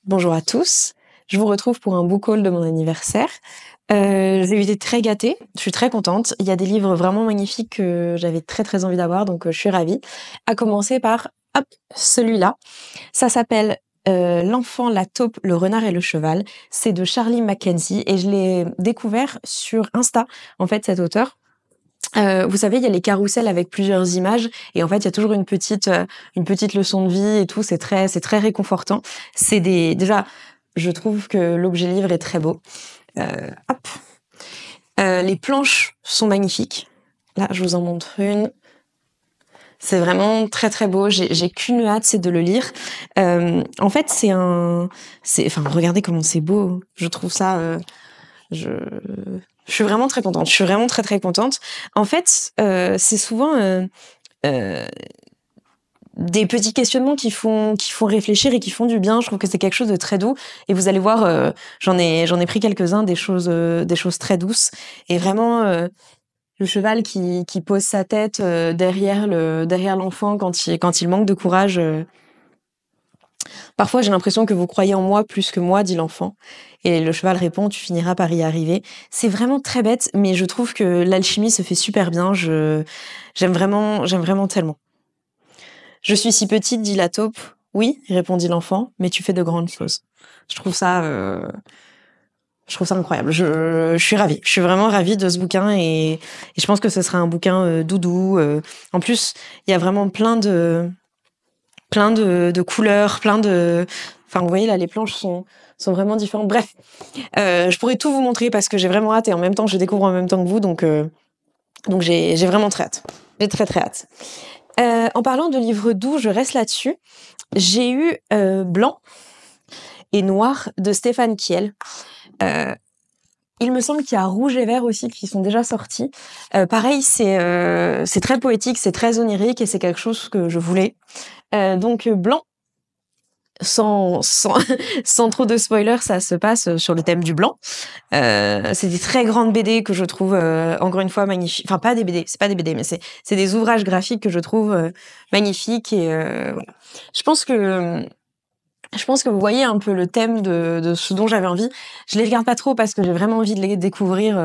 Bonjour à tous, je vous retrouve pour un book haul de mon anniversaire. J'ai été très gâtée, je suis très contente. Il y a des livres vraiment magnifiques que j'avais très envie d'avoir, donc je suis ravie. À commencer par, hop, celui-là. Ça s'appelle L'enfant, la taupe, le renard et le cheval. C'est de Charlie Mackenzie et je l'ai découvert sur Insta, en fait, cet auteur. Vous savez, il y a les carousels avec plusieurs images et en fait, il y a toujours une petite leçon de vie et tout. C'est très réconfortant. Déjà, je trouve que l'objet livre est très beau. Hop. Les planches sont magnifiques. Là, je vous en montre une. C'est vraiment très beau. J'ai qu'une hâte, c'est de le lire. En fait, regardez comment c'est beau. Je trouve ça. Je suis vraiment très contente. Je suis vraiment très contente. En fait, c'est souvent des petits questionnements qui font réfléchir et qui font du bien. Je trouve que c'est quelque chose de très doux. Et vous allez voir, j'en ai pris quelques-uns, des choses très douces. Et vraiment, le cheval qui pose sa tête derrière l'enfant quand il manque de courage. Parfois, j'ai l'impression que vous croyez en moi plus que moi, dit l'enfant. Et le cheval répond, tu finiras par y arriver. C'est vraiment très bête, mais je trouve que l'alchimie se fait super bien. J'aime vraiment tellement. Je suis si petite, dit la taupe. Oui, répondit l'enfant, mais tu fais de grandes choses. Je trouve ça incroyable. Je suis ravie. Je suis vraiment ravie de ce bouquin et je pense que ce sera un bouquin doudou. En plus, il y a vraiment plein de couleurs, enfin, vous voyez là, les planches sont vraiment différentes. Bref, je pourrais tout vous montrer parce que j'ai vraiment hâte et en même temps, je découvre en même temps que vous, donc j'ai vraiment très hâte. J'ai très hâte. En parlant de livres doux, je reste là-dessus. J'ai eu Blanc et Noir de Stéphane Kiel. Il me semble qu'il y a Rouge et Vert aussi qui sont déjà sortis. Pareil, c'est très poétique, c'est très onirique et c'est quelque chose que je voulais. Donc Blanc, sans trop de spoilers, ça se passe sur le thème du blanc. C'est des très grandes BD que je trouve encore une fois magnifiques. Enfin, pas des BD, c'est pas des BD, mais c'est des ouvrages graphiques que je trouve magnifiques et voilà. Je pense que vous voyez un peu le thème de ce dont j'avais envie. Je les regarde pas trop parce que j'ai vraiment envie de les découvrir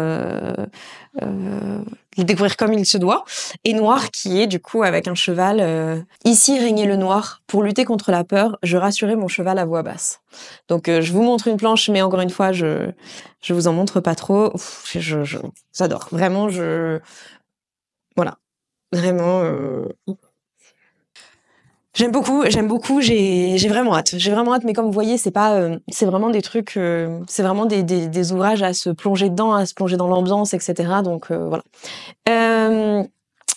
comme il se doit. Et Noir qui est du coup avec un cheval. Ici régnait le noir. Pour lutter contre la peur, je rassurais mon cheval à voix basse. Donc je vous montre une planche, mais encore une fois, je vous en montre pas trop. J'adore. Vraiment, voilà. Vraiment. J'aime beaucoup, j'ai vraiment hâte. J'ai vraiment hâte, mais comme vous voyez, c'est vraiment des trucs, c'est vraiment des ouvrages à se plonger dedans, à se plonger dans l'ambiance, etc. Donc voilà.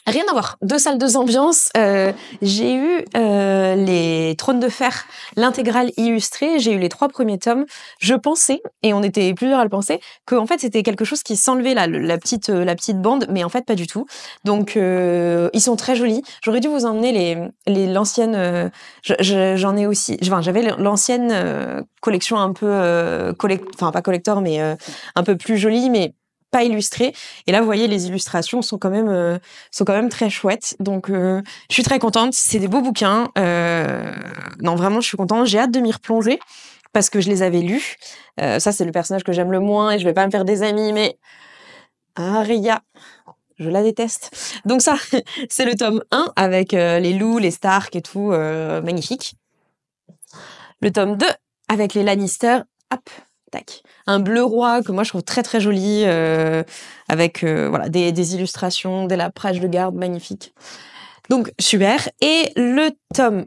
Rien à voir. 2 salles, 2 ambiances. J'ai eu les Trônes de Fer, l'intégrale illustrée. J'ai eu les 3 premiers tomes. Je pensais, et on était plusieurs à le penser, que en fait c'était quelque chose qui s'enlevait là, la petite bande, mais en fait pas du tout. Donc ils sont très jolis. J'aurais dû vous emmener l'ancienne. J'en ai aussi. Enfin, j'avais l'ancienne collection un peu enfin pas collector, mais un peu plus jolie, mais pas illustrée. Et là, vous voyez, les illustrations sont quand même très chouettes. Donc, je suis très contente. C'est des beaux bouquins. Non, vraiment, je suis contente. J'ai hâte de m'y replonger parce que je les avais lus. Ça, c'est le personnage que j'aime le moins et je vais pas me faire des amis, mais Aria, je la déteste. Donc ça, c'est le tome 1 avec les loups, les Stark et tout, magnifique. Le tome 2 avec les Lannister, hop, tac. Un bleu roi que moi je trouve très joli, avec voilà des illustrations, des laprages de garde magnifiques. Donc super. Et le tome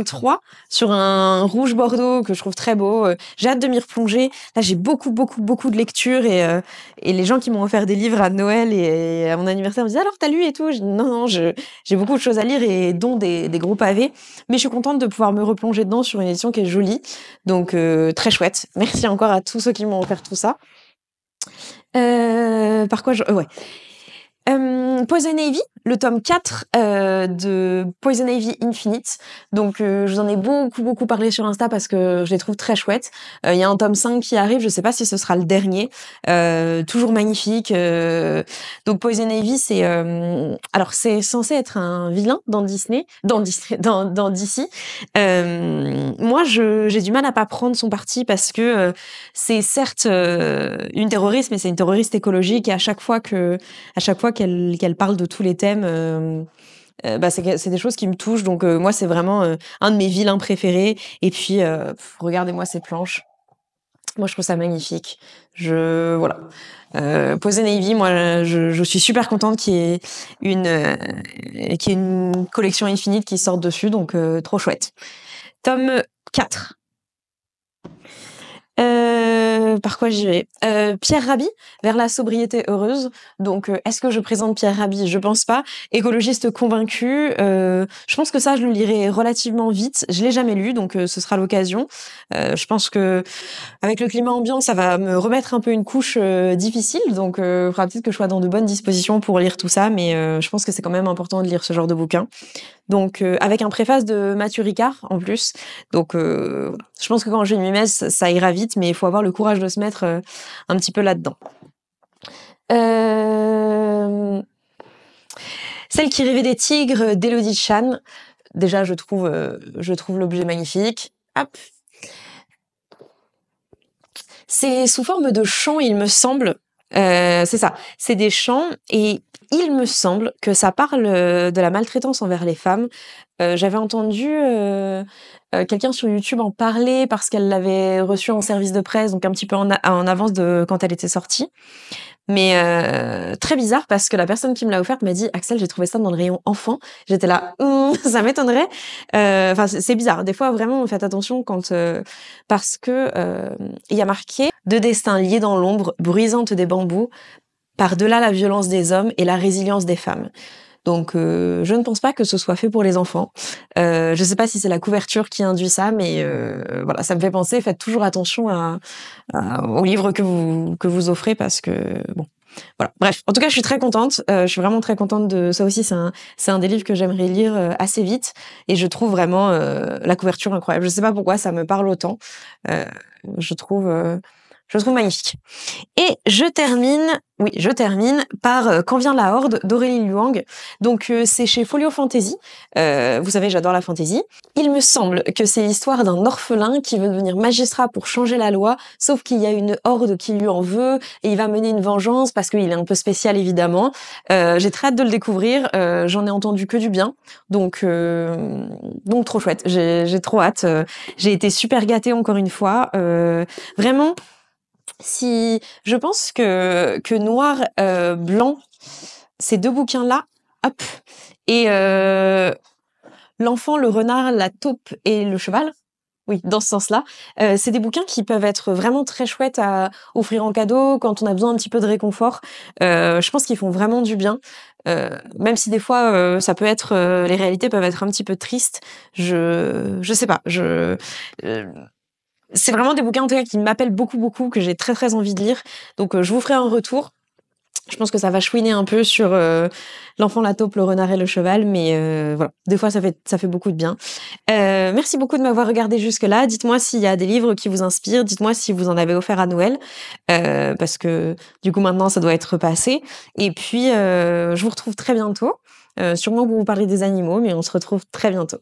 3 sur un rouge bordeaux que je trouve très beau. J'ai hâte de m'y replonger. Là, j'ai beaucoup de lectures et les gens qui m'ont offert des livres à Noël et à mon anniversaire me disent alors t'as lu et tout. Non, j'ai beaucoup de choses à lire et dont des gros pavés. Mais je suis contente de pouvoir me replonger dedans sur une édition qui est jolie. Donc très chouette. Merci encore à tous ceux qui m'ont offert tout ça. Par quoi ouais. Poison Ivy, le tome 4 de Poison Ivy Infinite. Donc je vous en ai beaucoup parlé sur Insta parce que je les trouve très chouettes. Il y a un tome 5 qui arrive, je sais pas si ce sera le dernier. Toujours magnifique. Donc Poison Ivy, alors c'est censé être un vilain dans Disney, dans DC. Moi moi, j'ai du mal à pas prendre son parti parce que c'est certes une terroriste, mais c'est une terroriste écologique et à chaque fois qu'elle parle de tous les thèmes, bah c'est des choses qui me touchent. Donc moi, c'est vraiment un de mes vilains préférés. Et puis, regardez-moi ces planches. Moi, je trouve ça magnifique. Voilà. Poison Ivy, moi, je suis super contente qu'il y ait une collection infinite qui sorte dessus, donc trop chouette. Tome 4. Par quoi j'y vais? Pierre Rabhi, vers la sobriété heureuse. Donc, est-ce que je présente Pierre Rabhi? Je pense pas. Écologiste convaincu. Je pense que ça, je le lirai relativement vite. Je l'ai jamais lu, donc ce sera l'occasion. Je pense que avec le climat ambiant, ça va me remettre un peu une couche difficile. Donc, il faudra peut-être que je sois dans de bonnes dispositions pour lire tout ça. Mais je pense que c'est quand même important de lire ce genre de bouquin. Donc, avec un préface de Mathieu Ricard en plus. Donc, je pense que quand je m'y mets, ça ira vite, mais il faut avoir le courage de se mettre un petit peu là-dedans. Celle qui rêvait des tigres d'Élodie Chan. Déjà, je trouve l'objet magnifique. Hop. C'est sous forme de chants, il me semble. C'est ça. C'est des chants et il me semble que ça parle de la maltraitance envers les femmes. J'avais entendu quelqu'un sur YouTube en parler parce qu'elle l'avait reçu en service de presse, donc un petit peu en avance de quand elle était sortie. Mais très bizarre parce que la personne qui me l'a offerte m'a dit Axel, j'ai trouvé ça dans le rayon enfant. J'étais là, ça m'étonnerait. Enfin, c'est bizarre. Des fois, vraiment, faites attention quand parce que il y a marqué deux destins liés dans l'ombre, bruisante des bambous, par-delà la violence des hommes et la résilience des femmes. Donc, je ne pense pas que ce soit fait pour les enfants. Je sais pas si c'est la couverture qui induit ça, mais voilà, ça me fait penser. Faites toujours attention aux livres que vous offrez parce que bon, voilà. Bref, en tout cas, je suis très contente. Je suis vraiment très contente de ça aussi. C'est un des livres que j'aimerais lire assez vite et je trouve vraiment la couverture incroyable. Je sais pas pourquoi ça me parle autant. Je trouve magnifique. Et je termine par Quand vient la horde d'Aurélie Luang. Donc c'est chez Folio Fantasy. Vous savez, j'adore la fantasy. Il me semble que c'est l'histoire d'un orphelin qui veut devenir magistrat pour changer la loi, sauf qu'il y a une horde qui lui en veut et il va mener une vengeance parce qu'il est un peu spécial évidemment. J'ai très hâte de le découvrir. J'en ai entendu que du bien, donc trop chouette. J'ai trop hâte. J'ai été super gâtée encore une fois. Vraiment. Si je pense que Noir, Blanc, ces deux bouquins-là, hop, et L'enfant, le renard, la taupe et le cheval. Oui, dans ce sens-là, c'est des bouquins qui peuvent être vraiment très chouettes à offrir en cadeau quand on a besoin un petit peu de réconfort. Je pense qu'ils font vraiment du bien, même si des fois ça peut être les réalités peuvent être un petit peu tristes. Je sais pas, c'est vraiment des bouquins en tout cas qui m'appellent beaucoup, que j'ai très très envie de lire. Donc je vous ferai un retour. Je pense que ça va chouiner un peu sur l'enfant, la taupe, le renard et le cheval, mais voilà, des fois ça fait beaucoup de bien. Merci beaucoup de m'avoir regardé jusque-là. Dites-moi s'il y a des livres qui vous inspirent. Dites-moi si vous en avez offert à Noël, parce que du coup maintenant ça doit être passé. Et puis je vous retrouve très bientôt, sûrement pour vous parler des animaux, mais on se retrouve très bientôt.